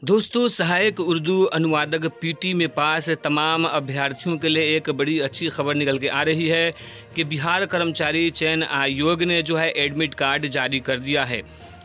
दोस्तों, सहायक उर्दू अनुवादक पीटी में पास तमाम अभ्यर्थियों के लिए एक बड़ी अच्छी खबर निकल के आ रही है कि बिहार कर्मचारी चयन आयोग ने जो है एडमिट कार्ड जारी कर दिया है।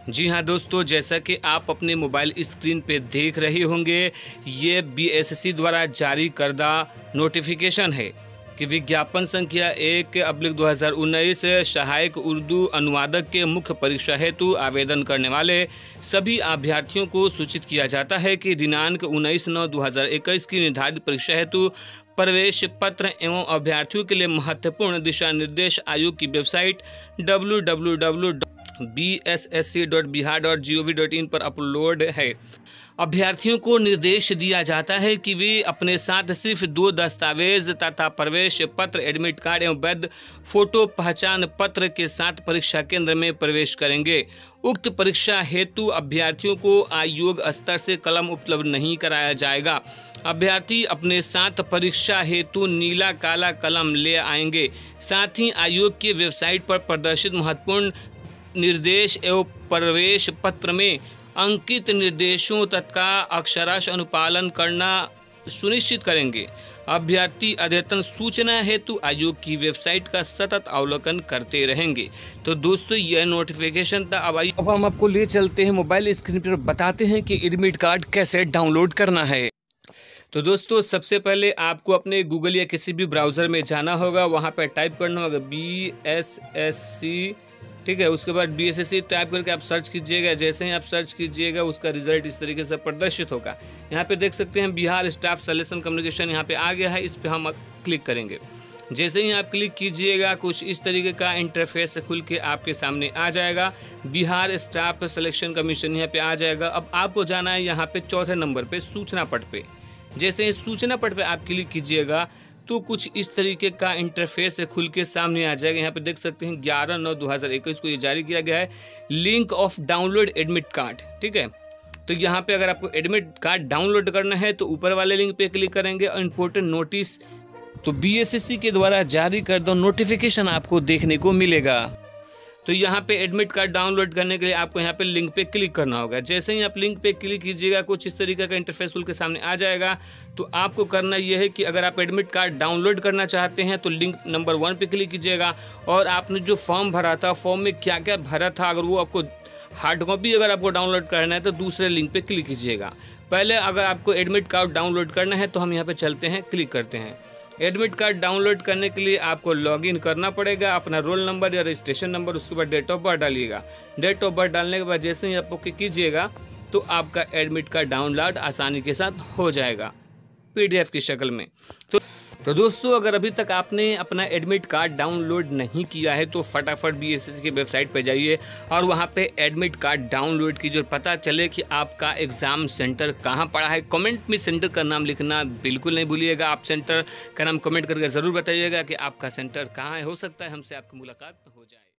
जी हाँ दोस्तों, जैसा कि आप अपने मोबाइल स्क्रीन पे देख रहे होंगे, ये बीएसएससी द्वारा जारी करदा नोटिफिकेशन है कि विज्ञापन संख्या 1/2019 सहायक उर्दू अनुवादक के मुख्य परीक्षा हेतु आवेदन करने वाले सभी अभ्यर्थियों को सूचित किया जाता है कि दिनांक 19/9/2021 की निर्धारित परीक्षा हेतु प्रवेश पत्र एवं अभ्यर्थियों के लिए महत्वपूर्ण दिशा निर्देश आयोग की वेबसाइट www.bssc.bihar.gov.in पर अपलोड है। अभ्यर्थियों को निर्देश दिया जाता है कि वे अपने साथ सिर्फ 2 दस्तावेज तथा प्रवेश पत्र, एडमिट कार्ड एवं वैध फोटो पहचान पत्र के साथ परीक्षा केंद्र में प्रवेश करेंगे। उक्त परीक्षा हेतु अभ्यर्थियों को आयोग स्तर से कलम उपलब्ध नहीं कराया जाएगा। अभ्यर्थी अपने साथ परीक्षा हेतु नीला काला कलम ले आएंगे। साथ ही आयोग की वेबसाइट पर प्रदर्शित महत्वपूर्ण निर्देश एवं प्रवेश पत्र में अंकित निर्देशों तथा अक्षरशः अनुपालन करना सुनिश्चित करेंगे। अभ्यर्थी अद्यतन सूचना हेतु आयोग की वेबसाइट का सतत अवलोकन करते रहेंगे। तो दोस्तों, यह नोटिफिकेशन था। अब हम आपको ले चलते हैं मोबाइल स्क्रीन पर, बताते हैं कि एडमिट कार्ड कैसे डाउनलोड करना है। तो दोस्तों, सबसे पहले आपको अपने गूगल या किसी भी ब्राउज़र में जाना होगा, वहाँ पर टाइप करना होगा BSSC, ठीक है। उसके बाद BSSC टाइप करके आप सर्च कीजिएगा। जैसे ही आप सर्च कीजिएगा, उसका रिजल्ट इस तरीके से प्रदर्शित होगा। यहाँ पे देख सकते हैं बिहार स्टाफ सिलेक्शन कम्युनिकेशन यहाँ पे आ गया है। इस पे हम क्लिक करेंगे। जैसे ही आप क्लिक कीजिएगा, कुछ इस तरीके का इंटरफेस खुल के आपके सामने आ जाएगा। बिहार स्टाफ सिलेक्शन कमीशन यहाँ पे आ जाएगा। अब आपको जाना है यहाँ पे चौथे नंबर पे सूचना पट पे। जैसे ही सूचना पट पे आप क्लिक कीजिएगा तो कुछ इस तरीके का इंटरफेस खुल के सामने आ जाएगा। यहाँ पे देख सकते हैं 11/9/2021 को ये जारी किया गया है। Link of download admit card, ठीक है। तो यहाँ पे अगर आपको एडमिट कार्ड डाउनलोड करना है तो ऊपर वाले लिंक पे क्लिक करेंगे और इम्पोर्टेंट नोटिस, तो बीएसएससी के द्वारा जारी करदा नोटिफिकेशन आपको देखने को मिलेगा। तो यहाँ पे एडमिट कार्ड डाउनलोड करने के लिए आपको यहाँ पे लिंक पे क्लिक करना होगा। जैसे ही आप लिंक पे क्लिक कीजिएगा, कुछ इस तरीके का इंटरफेस खुल के सामने आ जाएगा। तो आपको करना यह है कि अगर आप एडमिट कार्ड डाउनलोड करना चाहते हैं तो लिंक नंबर 1 पे क्लिक कीजिएगा और आपने जो फॉर्म भरा था, फॉर्म में क्या क्या भरा था, अगर वो आपको हार्ड कॉपी अगर आपको डाउनलोड करना है तो दूसरे लिंक पे क्लिक कीजिएगा। पहले अगर आपको एडमिट कार्ड डाउनलोड करना है तो हम यहाँ पे चलते हैं, क्लिक करते हैं। एडमिट कार्ड डाउनलोड करने के लिए आपको लॉगिन करना पड़ेगा, अपना रोल नंबर या रजिस्ट्रेशन नंबर, उसके बाद डेट ऑफ बर्थ डालिएगा। डेट ऑफ बर्थ डालने के बाद जैसे ही आप ओके कीजिएगा तो आपका एडमिट कार्ड डाउनलोड आसानी के साथ हो जाएगा PDF की शक्ल में। तो दोस्तों, अगर अभी तक आपने अपना एडमिट कार्ड डाउनलोड नहीं किया है तो फटाफट BSSC की वेबसाइट पर जाइए और वहाँ पे एडमिट कार्ड डाउनलोड कीजिए और पता चले कि आपका एग्ज़ाम सेंटर कहाँ पड़ा है। कमेंट में सेंटर का नाम लिखना बिल्कुल नहीं भूलिएगा। आप सेंटर का नाम कमेंट करके ज़रूर बताइएगा कि आपका सेंटर कहाँ है। हो सकता है हमसे आपकी मुलाकात हो जाए।